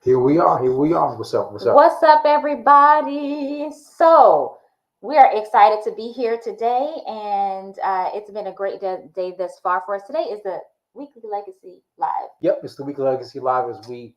Here we are. Here we are. What's up? What's up? What's up, everybody? So, we are excited to be here today, and it's been a great day thus far for us. Today is the Weekly Legacy Live Yep, it's the Weekly Legacy Live as we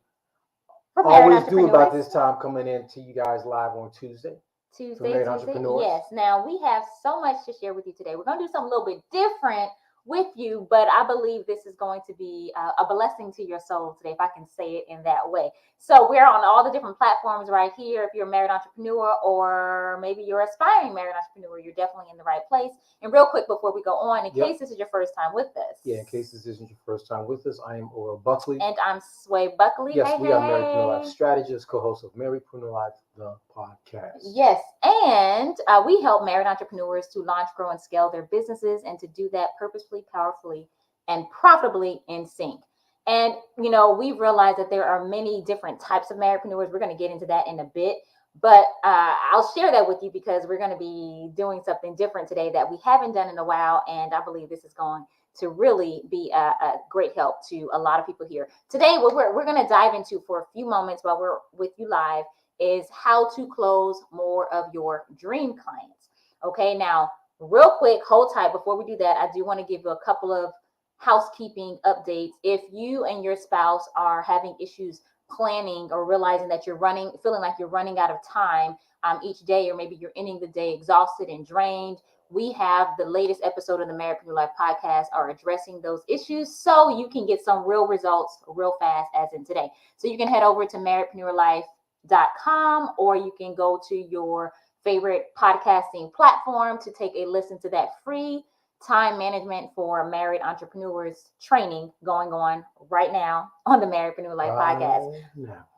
for Married always do about Entrepreneurs. this time, coming in to you guys live on Tuesday for Married Tuesday. Entrepreneurs. Yes. Now we have so much to share with you today. We're going to do something a little bit different with you, but I believe this is going to be a blessing to your soul today, if I can say it in that way. So we're on all the different platforms right here. If you're a married entrepreneur, or maybe you're aspiring married entrepreneur, you're definitely in the right place. And real quick before we go on, in case this is your first time with us. Yeah, in case this isn't your first time with us, I am Oral Buckley. And I'm Sway Buckley. Yes, we are Marriedpreneur Life strategists, co-hosts of Marriedpreneur Life, the podcast. Yes, and we help married entrepreneurs to launch, grow, and scale their businesses, and to do that purposefully, powerfully, and profitably in sync. And, we've realized that there are many different types of marriedpreneurs. We're going to get into that in a bit, but I'll share that with you because we're going to be doing something different today that we haven't done in a while, and I believe this is going to really be a great help to a lot of people here. Today, what we're going to dive into for a few moments while we're with you live is how to close more of your dream clients. Okay, now, real quick, hold tight. Before we do that, I do want to give you a couple of housekeeping updates. If you and your spouse are having issues planning or realizing that feeling like you're running out of time each day, or maybe you're ending the day exhausted and drained, we have the latest episode of the Marriedpreneur Life podcast are addressing those issues so you can get some real results real fast, as in today. So you can head over to marriedpreneurlife.com, or you can go to your favorite podcasting platform to take a listen to that free time management for married entrepreneurs training going on right now on the Marriedpreneur Life podcast.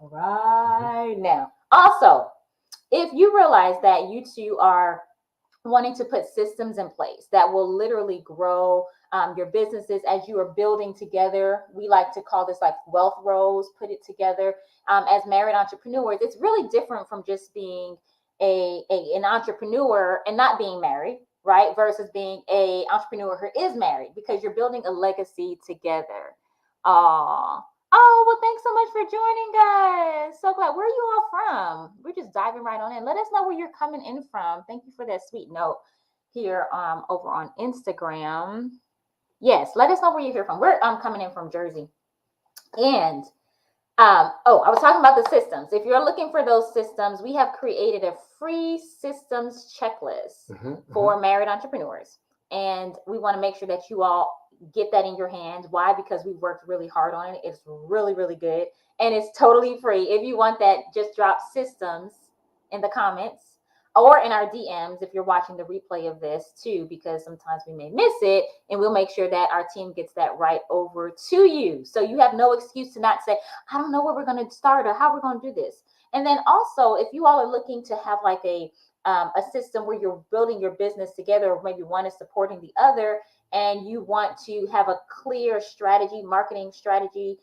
Right now. Also, if you realize that you two are wanting to put systems in place that will literally grow your businesses as you are building together. We like to call this like wealth rows, put it together as married entrepreneurs. It's really different from just being an entrepreneur and not being married, right? Versus being an entrepreneur who is married, because you're building a legacy together. Oh, well, thanks so much for joining us. So glad. Where are you all from? We're just diving right on in. Let us know where you're coming in from. Thank you for that sweet note here over on Instagram. Yes, let us know where you're here from. We're coming in from Jersey. And I was talking about the systems. If you're looking for those systems, we have created a free systems checklist for married entrepreneurs. And we want to make sure that you all get that in your hands. Why? Because we worked really hard on it. It's really, really good. And it's totally free. If you want that, just drop systems in the comments or in our DMs if you're watching the replay of this too, because sometimes we may miss it, and we'll make sure that our team gets that right over to you. So you have no excuse to not say, I don't know where we're going to start or how we're going to do this. And then also, if you all are looking to have like a system where you're building your business together, or maybe one is supporting the other, and you want to have a clear strategy, marketing strategy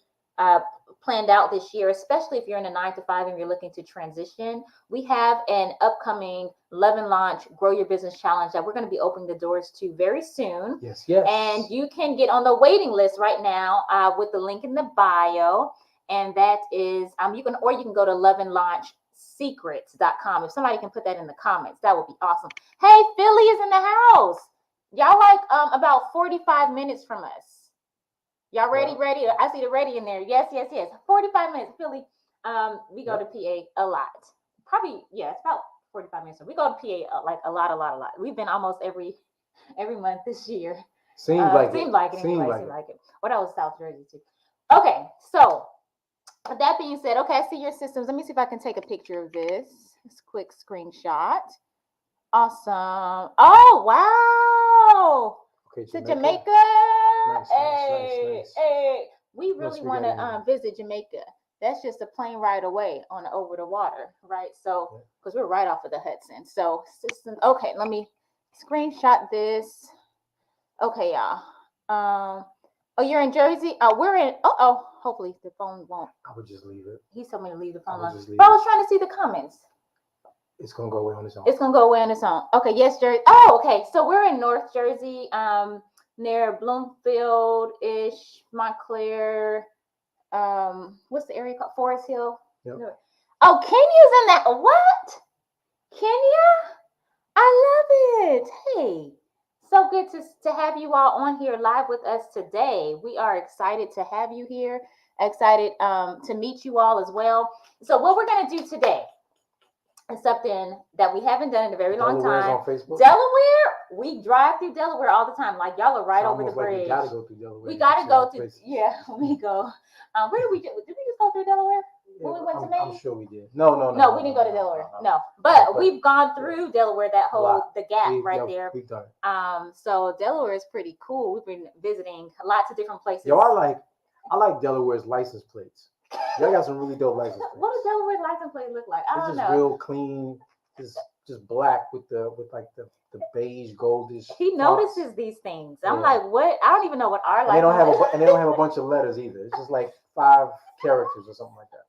planned out this year, especially if you're in a 9-to-5 and you're looking to transition, we have an upcoming Love and Launch Grow Your Business Challenge that we're going to be opening the doors to very soon. Yes. And you can get on the waiting list right now with the link in the bio. And that is, you can go to loveandlaunchsecrets.com. If somebody can put that in the comments, that would be awesome. Hey, Philly is in the house. Y'all like about 45 minutes from us. Y'all ready? I see the ready in there. Yes. 45 minutes, Philly. We go to PA a lot. Probably, it's about 45 minutes. So we go to PA like a lot. We've been almost every month this year. Seemed like it. Well, that was South Jersey too. Okay, so with that being said, I see your systems. Let me see if I can take a picture of this. This quick screenshot. Awesome. Oh, wow. Okay, to Jamaica. Nice. Hey. We really want to visit Jamaica. That's just a plane ride away over the water, right? So, because we're right off of the Hudson. So, systems. Okay, let me screenshot this. Okay, y'all. Oh, you're in Jersey? We're in. Hopefully the phone won't. I would just leave it. He told me to leave the phone on. But I was trying to see the comments. It's gonna go away on its own. Okay, yes, Jersey. Oh, okay. So we're in North Jersey, near Bloomfield-ish, Montclair. What's the area called? Forest Hill. Yep. Oh, Kenya's in that. What? Kenya? I love it. Hey, so good to have you all on here live with us today. We are excited to have you here. Excited to meet you all as well. So what we're going to do today is something that we haven't done in a very long Delaware's time. on Facebook. Delaware, we drive through Delaware all the time. Like y'all are right It's over the almost like bridge. we gotta go through Delaware. We got to go to, places. yeah, we go. Where did we just go through Delaware? Yeah, When we went to Maine? I'm sure we did. No, we didn't go to Delaware. No, but we've gone through Delaware, that whole the gap there. We've done it. So Delaware is pretty cool. We've been visiting lots of different places. Yo, I like Delaware's license plates. Y'all got some really dope license plates. What does Delaware's license plate look like? I don't know. It's just real clean, just black with the beige goldish. He notices these things. I'm like, what? I don't even know what our license. And they don't have a bunch of letters either. It's just like 5 characters or something like that.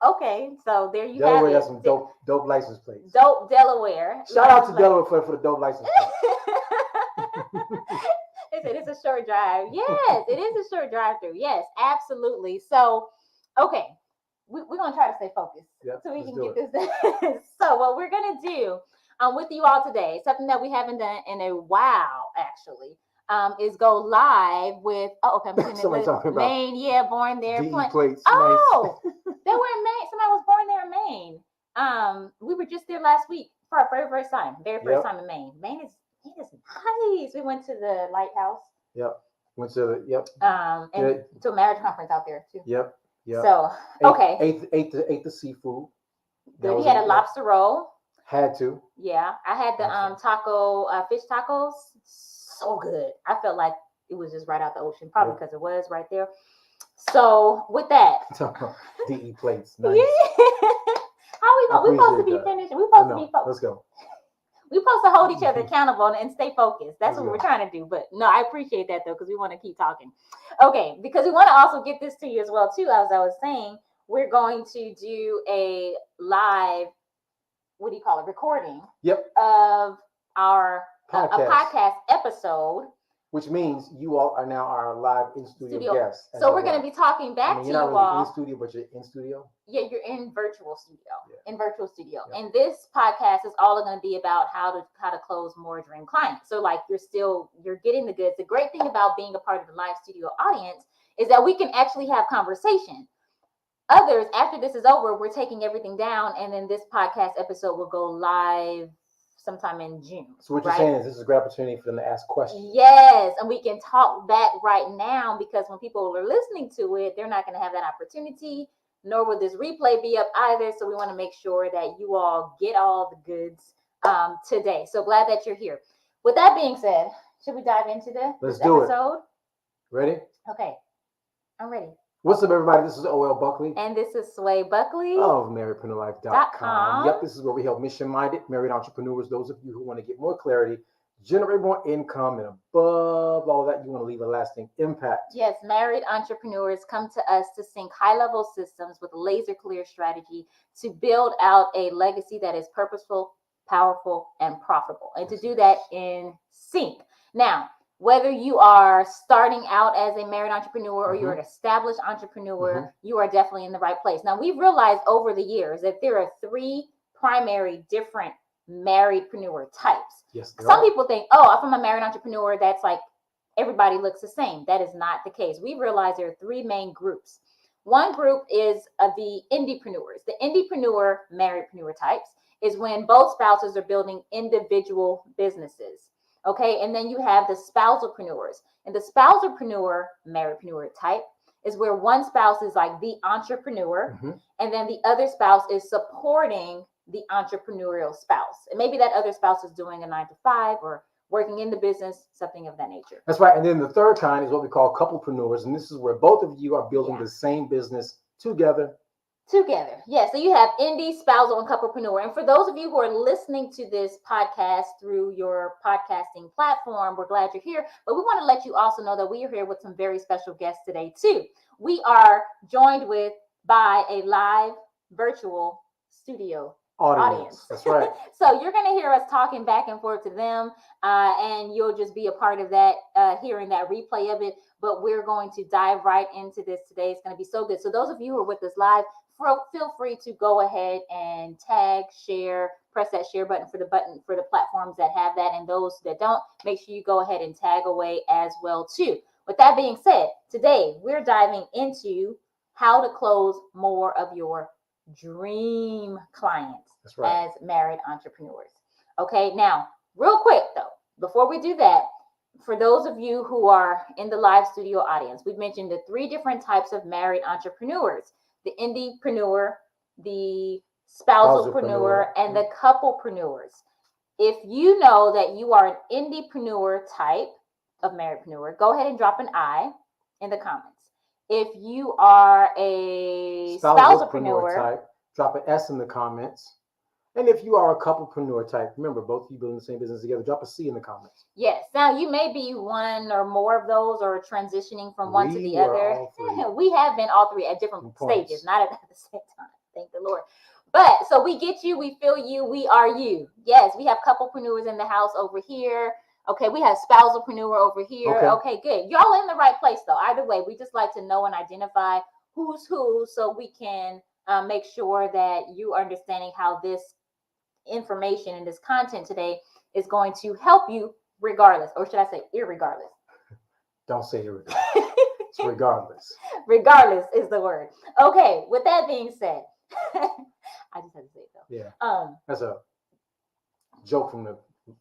Okay, so there you Delaware have it. Delaware has some dope license plates. Dope Delaware. Shout out to Delaware for the dope license plates. They said it's a short drive. Yes, it is a short drive through. Yes, absolutely. So, okay, we're going to try to stay focused so we can get this done. So what we're going to do with you all today, something that we haven't done in a while, actually, is go live with, I'm somebody talking about Maine, born there. Plates. Oh, they were in Maine. Somebody was born there in Maine. We were just there last week for our very first time time in Maine. Maine is nice. We went to the lighthouse. Yep. Went to the and to a marriage conference out there too. Yep. So ate the seafood. Good. He had a lobster roll. Had to. Yeah, I had the fish tacos. So good. I felt like it was just right out the ocean, probably because it was right there. So with that, DE plates. Nice. How we supposed to be finished? We supposed to be focused. Let's go. We're supposed to hold each other accountable and stay focused. That's what we're trying to do. But no, I appreciate that though, because we want to keep talking. Okay, because we want to also get this to you as well too. As I was saying, we're going to do a live, recording. Yep. Of our a podcast episode. Which means you all are now our live in-studio guests. So we're going to be talking back to you all. You're not really in studio, but you're in studio? Yeah, you're in virtual studio. Yeah. In virtual studio. Yeah. And this podcast is all going to be about how to close more dream clients. So like you're getting the goods. The great thing about being a part of the live studio audience is that we can actually have conversation. Others, after this is over, we're taking everything down, and then this podcast episode will go live sometime in June. So what you're saying is this is a great opportunity for them to ask questions. Yes, and we can talk back right now, because when people are listening to it, they're not going to have that opportunity, nor will this replay be up either. So we want to make sure that you all get all the goods today. So glad that you're here. With that being said, should we dive into this episode? Ready? Okay, I'm ready. What's up, everybody? This is O.L. Buckley. And this is Sway Buckley. Of marriedpreneurslife.com. Yep, this is where we help mission-minded married entrepreneurs, those of you who want to get more clarity, generate more income, and above all of that, you want to leave a lasting impact. Yes, married entrepreneurs come to us to sync high-level systems with laser-clear strategy to build out a legacy that is purposeful, powerful, and profitable. And to do that in sync. Now, whether you are starting out as a married entrepreneur or you're an established entrepreneur, you are definitely in the right place. Now, we've realized over the years that there are 3 primary different marriedpreneur types. Yes, some people think, if I'm a married entrepreneur, that's like everybody looks the same. That is not the case. We realize there are 3 main groups. One group is the indiepreneurs. The indiepreneur marriedpreneur types is when both spouses are building individual businesses. Okay, and then you have the spousalpreneurs. And the spousalpreneur marriedpreneur type is where one spouse is like the entrepreneur, and then the other spouse is supporting the entrepreneurial spouse. And maybe that other spouse is doing a 9-to-5 or working in the business, something of that nature. That's right. And then the third kind is what we call couplepreneurs. And this is where both of you are building the same business together. Yeah, so you have indie, spousal, and couplepreneur. And for those of you who are listening to this podcast through your podcasting platform, we're glad you're here. But we want to let you also know that we are here with some very special guests today, too. We are joined by a live virtual studio audience. That's right. So you're going to hear us talking back and forth to them, and you'll just be a part of that, hearing that replay of it. But we're going to dive right into this today. It's going to be so good. So those of you who are with us live, feel free to go ahead and tag, share, press that share button for the platforms that have that, and those that don't, make sure you go ahead and tag away as well too. With that being said, today we're diving into how to close more of your dream clients. That's right. As married entrepreneurs. Okay, now real quick though, before we do that, for those of you who are in the live studio audience, we've mentioned the 3 different types of married entrepreneurs: the indiepreneur, the spousalpreneur, and the couplepreneurs. If you know that you are an indiepreneur type of marriedpreneur, go ahead and drop an I in the comments. If you are a spousalpreneur type, drop an S in the comments. And if you are a couplepreneur type, remember, both of you building the same business together, drop a C in the comments. Yes. Now, you may be one or more of those, or transitioning from one to the other. We have been all 3 at different stages, not at the same time. Thank the Lord. But so we get you, we feel you, we are you. Yes, we have couplepreneurs in the house over here. Okay, we have spousalpreneur over here. Okay, good. Y'all in the right place, though. Either way, we just like to know and identify who's who, so we can make sure that you are understanding how this information and this content today is going to help you regardless, or should I say irregardless? Don't say irregardless. It's regardless. Regardless is the word. Okay, with that being said, I just had to say it though. Yeah. That's a joke from the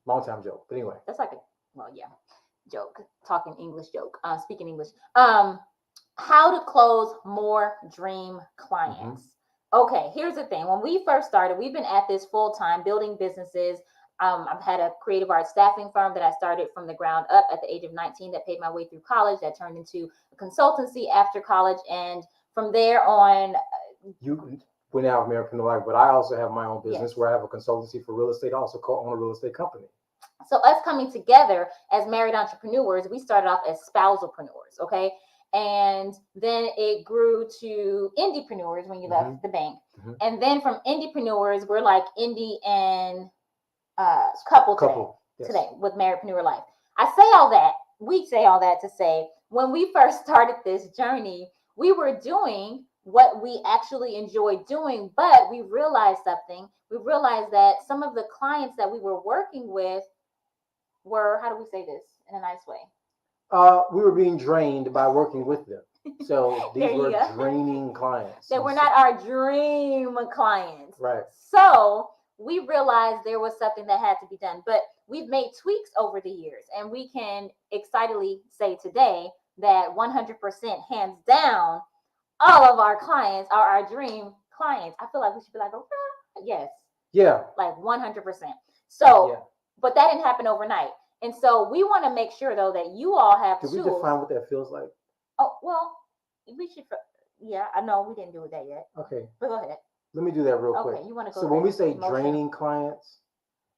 long time joke. But anyway. That's like joke. Talking English joke. Speaking English. How to close more dream clients. Okay, here's the thing. When we first started, we've been at this full time building businesses. I've had a creative arts staffing firm that I started from the ground up at the age of 19 that paid my way through college, that turned into a consultancy after college. And from there on. You went out of Marriedpreneur Life, but I also have my own business where I have a consultancy for real estate. I also co-own a real estate company. So us coming together as married entrepreneurs, we started off as spousalpreneurs, okay? And then it grew to indiepreneurs when you left the bank. And then from indiepreneurs, we're like indie and couple today with Marriedpreneur Life. We say all that to say, when we first started this journey, we were doing what we actually enjoyed doing, but we realized something. We realized that some of the clients that we were working with were, how do we say this in a nice way? We were being drained by working with them. So these were draining clients. They were not our dream clients. Right. So we realized there was something that had to be done, but we've made tweaks over the years, and we can excitedly say today that 100% hands down, all of our clients are our dream clients. I feel like we should be like, okay, yes. Yeah. Like 100%. So, but that didn't happen overnight. And so we want to make sure, though, that you all have tools. Did we define what that feels like? Oh, well, we should. Yeah, I know we didn't do that yet. Okay. But go ahead. Let me do that real quick. Okay, you want to go. So when we say draining clients,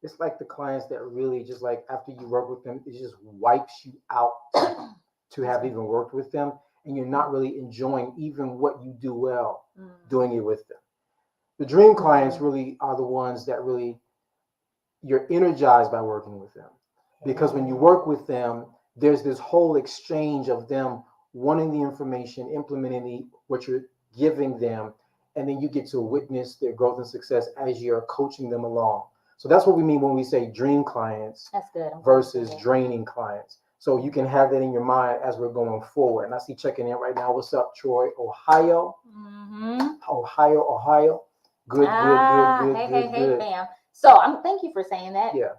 it's like the clients that really just like after you work with them, it just wipes you out to have even worked with them. And you're not really enjoying even what you do well doing it with them. The dream clients really are the ones that really you're energized by working with them. Because when you work with them, there's this whole exchange of them wanting the information, implementing what you're giving them, and then you get to witness their growth and success as you're coaching them along. So that's what we mean when we say dream clients versus draining clients. So you can have that in your mind as we're going forward. And I see checking in right now. What's up, Troy? Ohio. Ohio. Good. Hey, fam. So thank you for saying that. Yeah.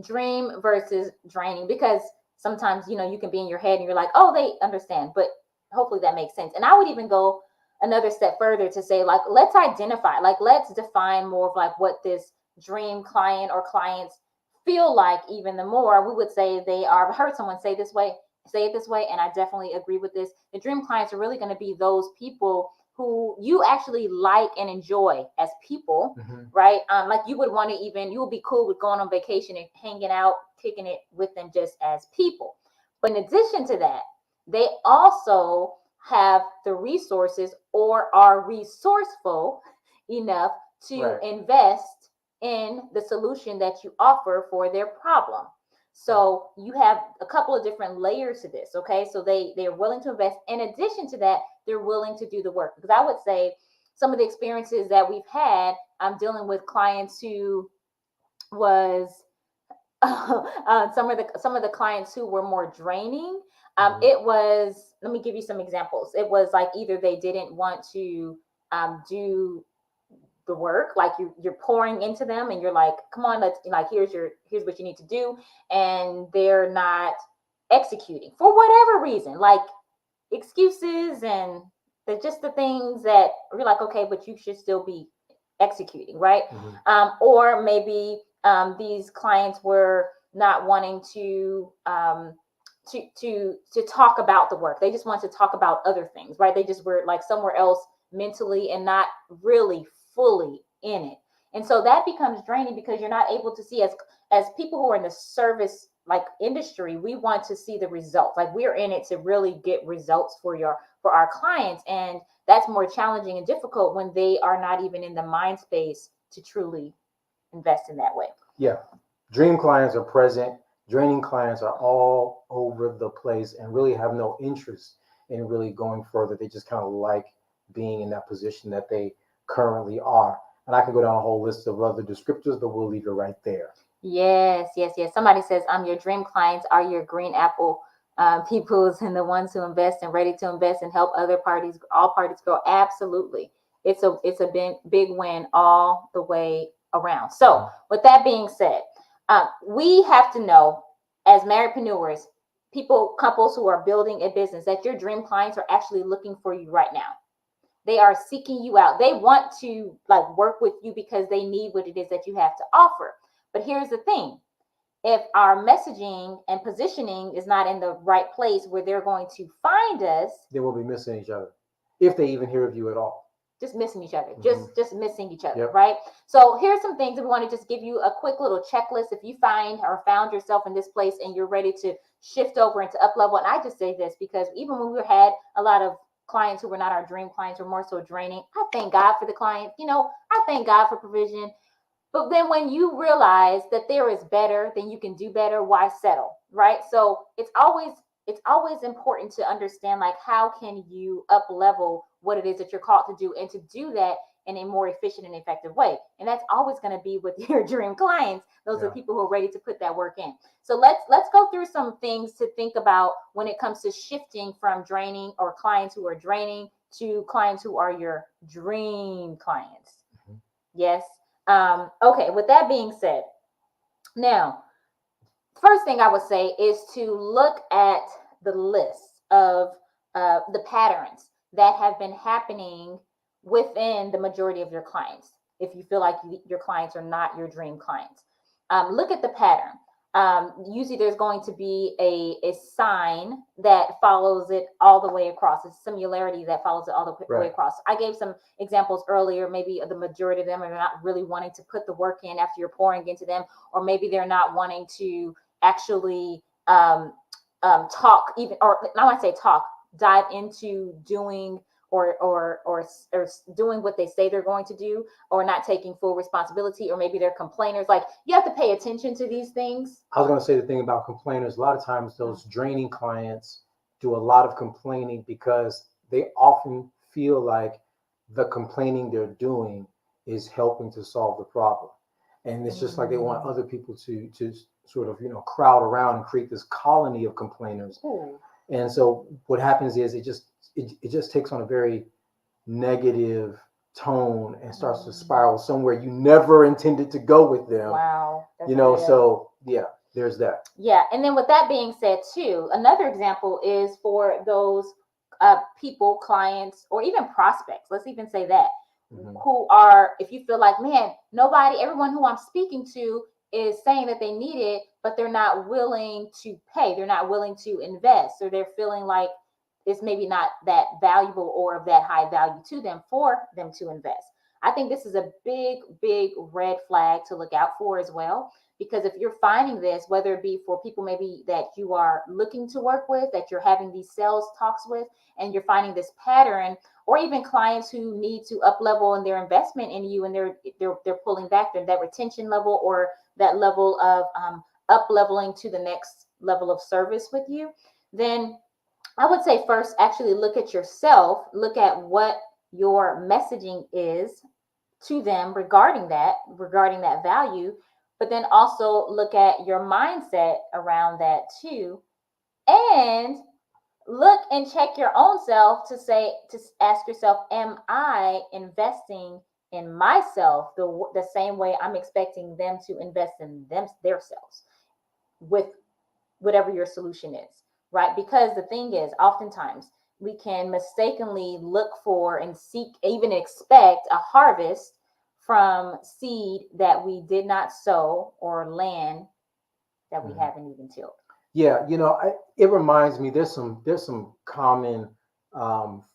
Dream versus draining, because sometimes, you can be in your head and you're like, oh, they understand, but hopefully that makes sense. And I would even go another step further to say, like, let's identify, like, let's define more of like what this dream client or clients feel like. Even the more we would say they are. I've heard someone say it this way, and I definitely agree with this. The dream clients are really going to be those people who you actually like and enjoy as people, right? Like you would want to you would be cool with going on vacation and hanging out, kicking it with them just as people. But in addition to that, they also have the resources or are resourceful enough to invest in the solution that you offer for their problem. So you have a couple of different layers to this. Okay. So they're willing to invest. In addition to that, they're willing to do the work. Because I would say some of the experiences that we've had, I'm dealing with clients who was some of the clients who were more draining. It was, let me give you some examples. It was like either they didn't want to do the work, like you're pouring into them and you're like, come on, let's, like, here's what you need to do, and they're not executing for whatever reason, like excuses, and they're just the things that you're like, okay, but you should still be executing, right? Or maybe these clients were not wanting to talk about the work. They just want to talk about other things, right? They just were like somewhere else mentally and not really fully in it. And so that becomes draining because you're not able to see, as people who are in the service like industry, we want to see the results. Like, we're in it to really get results for our clients. And that's more challenging and difficult when they are not even in the mind space to truly invest in that way. Yeah. Dream clients are present. Draining clients are all over the place and really have no interest in really going further. They just kind of like being in that position that they currently are. And I could go down a whole list of other descriptors, but we'll leave it right there. Yes. Somebody says, your dream clients are your green apple peoples, and the ones who invest and ready to invest and help all parties grow. Absolutely. It's a big win all the way around. So with that being said, we have to know, as marriedpreneurs, couples who are building a business, that your dream clients are actually looking for you right now. They are seeking you out. They want to like work with you because they need what it is that you have to offer. But here's the thing. If our messaging and positioning is not in the right place where they're going to find us, they will be missing each other, if they even hear of you at all. Just missing each other, just missing each other, Yep. right? So here's some things that we want to just give you a quick little checklist. If you find or found yourself in this place and you're ready to shift over into up level, and I just say this because even when we had a lot of clients who were not our dream clients, were more so draining, I thank God for the client. I thank God for provision. But then when you realize that there is better, then you can do better. Why settle, right? So it's always important to understand, like, how can you up level what it is that you're called to do, and to do that in a more efficient and effective way. And that's always going to be with your dream clients. Those are people who are ready to put that work in. So let's go through some things to think about when it comes to shifting from draining or clients who are draining to clients who are your dream clients. Yes. Okay. With that being said, now, first thing I would say is to look at the list of the patterns that have been happening within the majority of your clients. If you feel like your clients are not your dream clients, look at the pattern. Usually there's going to be a sign that follows it all the way across, a similarity that follows it all the way across. I gave some examples earlier. Maybe the majority of them are not really wanting to put the work in after you're pouring into them, or maybe they're not wanting to actually talk, even, or I want to say talk, dive into doing or doing what they say they're going to do, or not taking full responsibility, or maybe they're complainers. Like, you have to pay attention to these things. I was going to say the thing about complainers. A lot of times those draining clients do a lot of complaining because they often feel like the complaining they're doing is helping to solve the problem. And it's just like they want other people to sort of, crowd around and create this colony of complainers. And so what happens is it just takes on a very negative tone and starts to spiral somewhere you never intended to go with them. Wow. So yeah, there's that. Yeah. And then with that being said too, another example is for those people, clients, or even prospects. Let's even say that. Who are, if you feel like, man, everyone who I'm speaking to is saying that they need it, but they're not willing to pay. They're not willing to invest, or they're feeling like it's maybe not that valuable or of that high value to them for them to invest. I think this is a big, big red flag to look out for as well, Because if you're finding this, whether it be for people maybe that you are looking to work with, that you're having these sales talks with, and you're finding this pattern, or even clients who need to up level in their investment in you, and they're pulling back that retention level, or that level of up leveling to the next level of service with you, then I would say first actually look at yourself, look at what your messaging is to them regarding that value, but then also look at your mindset around that too, and look and check your own self to ask yourself, am I investing in myself the same way I'm expecting them to invest in themselves with whatever your solution is, right? Because the thing is, oftentimes we can mistakenly look for and seek, even expect a harvest from seed that we did not sow, or land that we haven't even tilled. Yeah, it reminds me. There's some common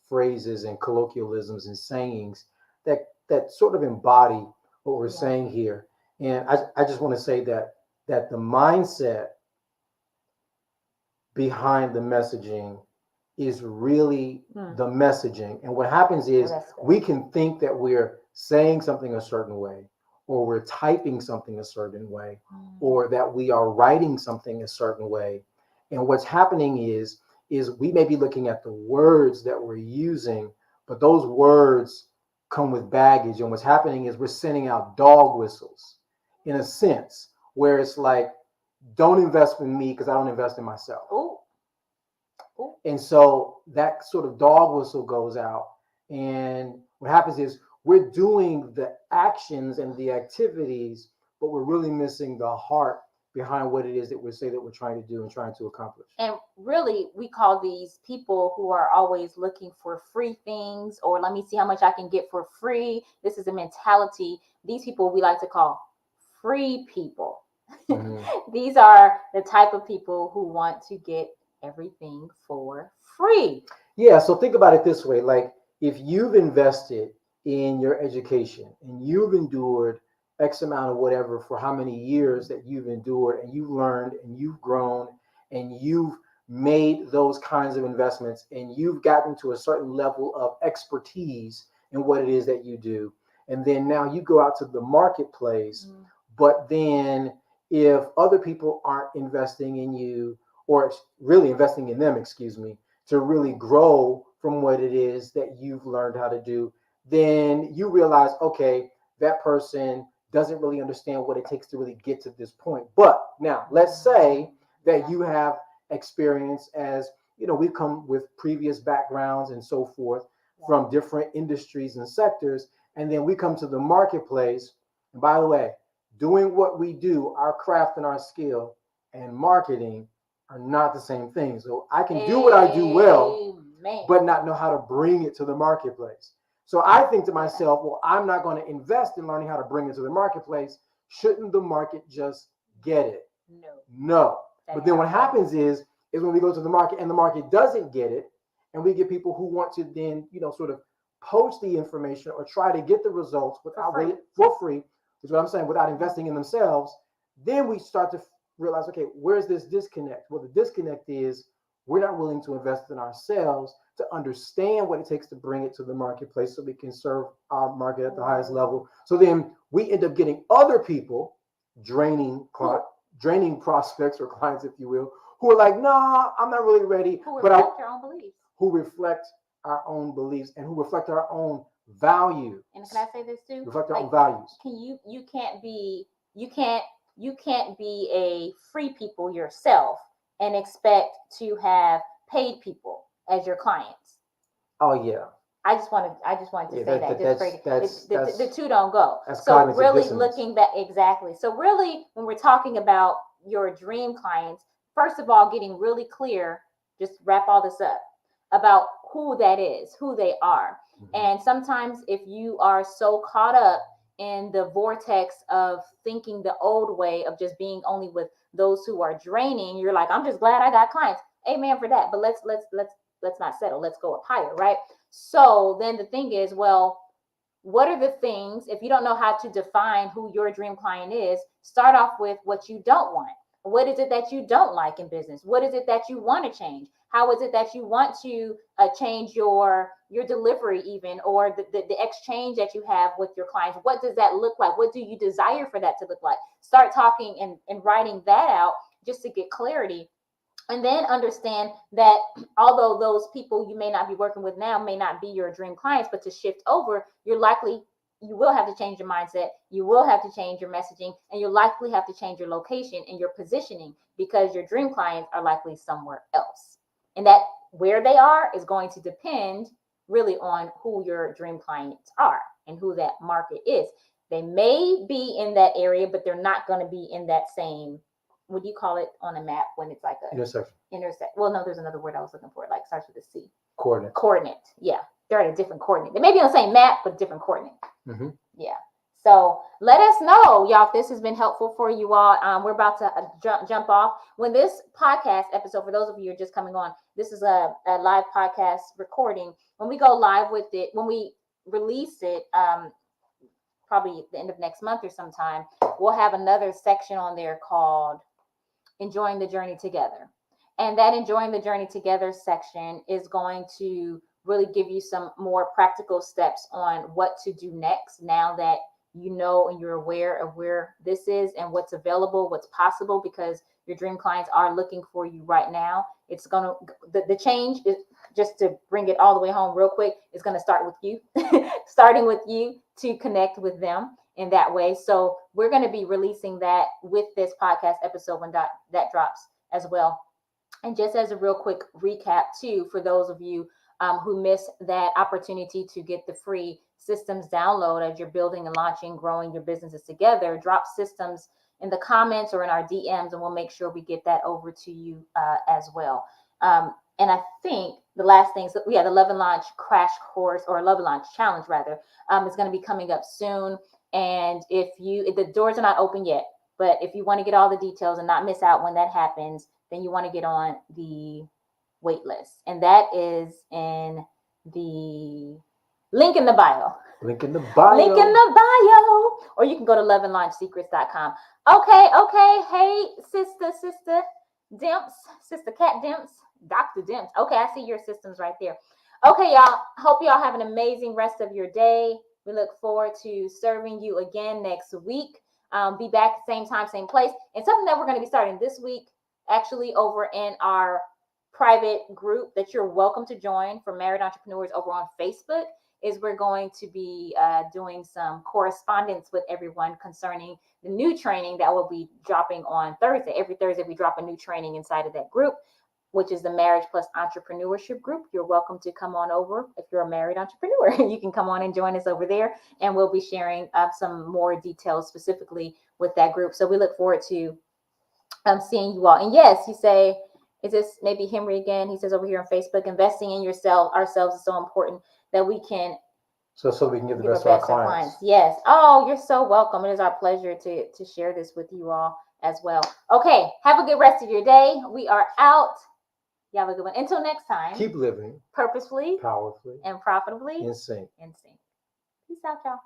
phrases and colloquialisms and sayings that sort of embody what we're Yeah. saying here. And I just want to say that the mindset behind the messaging is really the messaging. And what happens is we can think that we're saying something a certain way, or we're typing something a certain way, or that we are writing something a certain way. And what's happening is we may be looking at the words that we're using, but those words come with baggage. And what's happening is we're sending out dog whistles in a sense, where it's like, don't invest in me because I don't invest in myself. Ooh. And so that sort of dog whistle goes out. And what happens is we're doing the actions and the activities, but we're really missing the heart behind what it is that we say that we're trying to do and trying to accomplish. And really, we call these people who are always looking for free things, or let me see how much I can get for free. This is a mentality. These people we like to call free people. These are the type of people who want to get everything for free. Yeah, so think about it this way. Like, if you've invested in your education and you've endured X amount of whatever for how many years that you've endured, and you've learned and you've grown and you've made those kinds of investments, and you've gotten to a certain level of expertise in what it is that you do, and then now you go out to the marketplace, but then if other people aren't investing in you, or really investing in them, excuse me, to really grow from what it is that you've learned how to do, then you realize, okay, that person doesn't really understand what it takes to really get to this point. But now let's say that you have experience, as we've come with previous backgrounds and so forth from different industries and sectors, and then we come to the marketplace. And by the way, doing what we do, our craft and our skill, and marketing are not the same thing. So I can do what I do well, but not know how to bring it to the marketplace. So I think to myself, well, I'm not going to invest in learning how to bring it to the marketplace. Shouldn't the market just get it? No. But then what happens is when we go to the market and the market doesn't get it, and we get people who want to then, sort of poach the information or try to get the results without for free, is what I'm saying, without investing in themselves, then we start to realize, okay, where's this disconnect? Well, the disconnect is we're not willing to invest in ourselves to understand what it takes to bring it to the marketplace so we can serve our market at the highest level. So then we end up getting other people draining prospects or clients, if you will, who are like, nah, I'm not really ready. Who reflect their own beliefs. Who reflect our own beliefs and who reflect our own value. And can I say this too? Reflect our own values. You can't be a free people yourself and expect to have paid people as your clients. Oh yeah. I just wanted to say that. The two don't go. So really looking back, exactly. So really, when we're talking about your dream clients, first of all, getting really clear, just wrap all this up, about who that is, who they are. And sometimes if you are so caught up in the vortex of thinking the old way of just being only with those who are draining, you're like, I'm just glad I got clients. Amen for that. But let's not settle. Let's go up higher, right? So then the thing is, well, what are the things, if you don't know how to define who your dream client is, Start off with what you don't want. What is it that you don't like in business? What is it that you want to change? How is it that you want to change your delivery even, or the exchange that you have with your clients? What does that look like? What do you desire for that to look like? Start talking and writing that out just to get clarity. And then understand that although those people you may not be working with now may not be your dream clients, but to shift over, you will have to change your mindset. You will have to change your messaging, and you'll likely have to change your location and your positioning, because your dream clients are likely somewhere else. And that where they are is going to depend really on who your dream clients are and who that market is. They may be in that area, but they're not going to be in that same, what do you call it on a map when it's like a Intersection. Well, no, there's another word I was looking for. It like starts with a C. Coordinate. Yeah, they're at a different coordinate. They may be on the same map, but different coordinate. Mm-hmm. Yeah. So let us know, y'all, if this has been helpful for you all. We're about to jump off. When this podcast episode, for those of you who are just coming on, this is a live podcast recording. When we go live with it, when we release it, probably at the end of next month or sometime, we'll have another section on there called Enjoying the Journey Together. And that Enjoying the Journey Together section is going to really give you some more practical steps on what to do next, now that you know and you're aware of where this is and what's available, what's possible, because your dream clients are looking for you right now. It's going to, the change is, just to bring it all the way home real quick, is going to start with you, starting with you to connect with them in that way. So we're going to be releasing that with this podcast episode when that drops as well. And just as a real quick recap too, for those of you who missed that opportunity to get the free systems download as you're building and launching, growing your businesses together, drop systems in the comments or in our DMs, and we'll make sure we get that over to you as well. And I think the last thing, so the Love and Launch crash course, or Love and Launch challenge rather, is going to be coming up soon. And if the doors are not open yet, but if you want to get all the details and not miss out when that happens, then you want to get on the wait list. And that is in the link in the bio. Link in the bio. Link in the bio. Or you can go to loveandlaunchsecrets.com. Okay. Hey, sister Dimps, Sister Cat Dimps, Dr. Dimps. Okay, I see your systems right there. Okay, y'all. Hope y'all have an amazing rest of your day. We look forward to serving you again next week. Be back same time, same place. And something that we're going to be starting this week, actually over in our private group that you're welcome to join for Married Entrepreneurs over on Facebook, is we're going to be doing some correspondence with everyone concerning the new training that will be dropping on Thursday. Every Thursday, we drop a new training inside of that group, which is the Marriage Plus Entrepreneurship Group. You're welcome to come on over. If you're a married entrepreneur, you can come on and join us over there, and we'll be sharing some more details specifically with that group. So we look forward to seeing you all. And yes, you say, is this maybe Henry again? He says over here on Facebook, investing in ourselves is so important that we can so we can give the best to our clients. Yes. Oh, you're so welcome. It is our pleasure to share this with you all as well. Okay. Have a good rest of your day. We are out. You have a good one. Until next time. Keep living purposefully, powerfully, and profitably in sync. Peace out, y'all.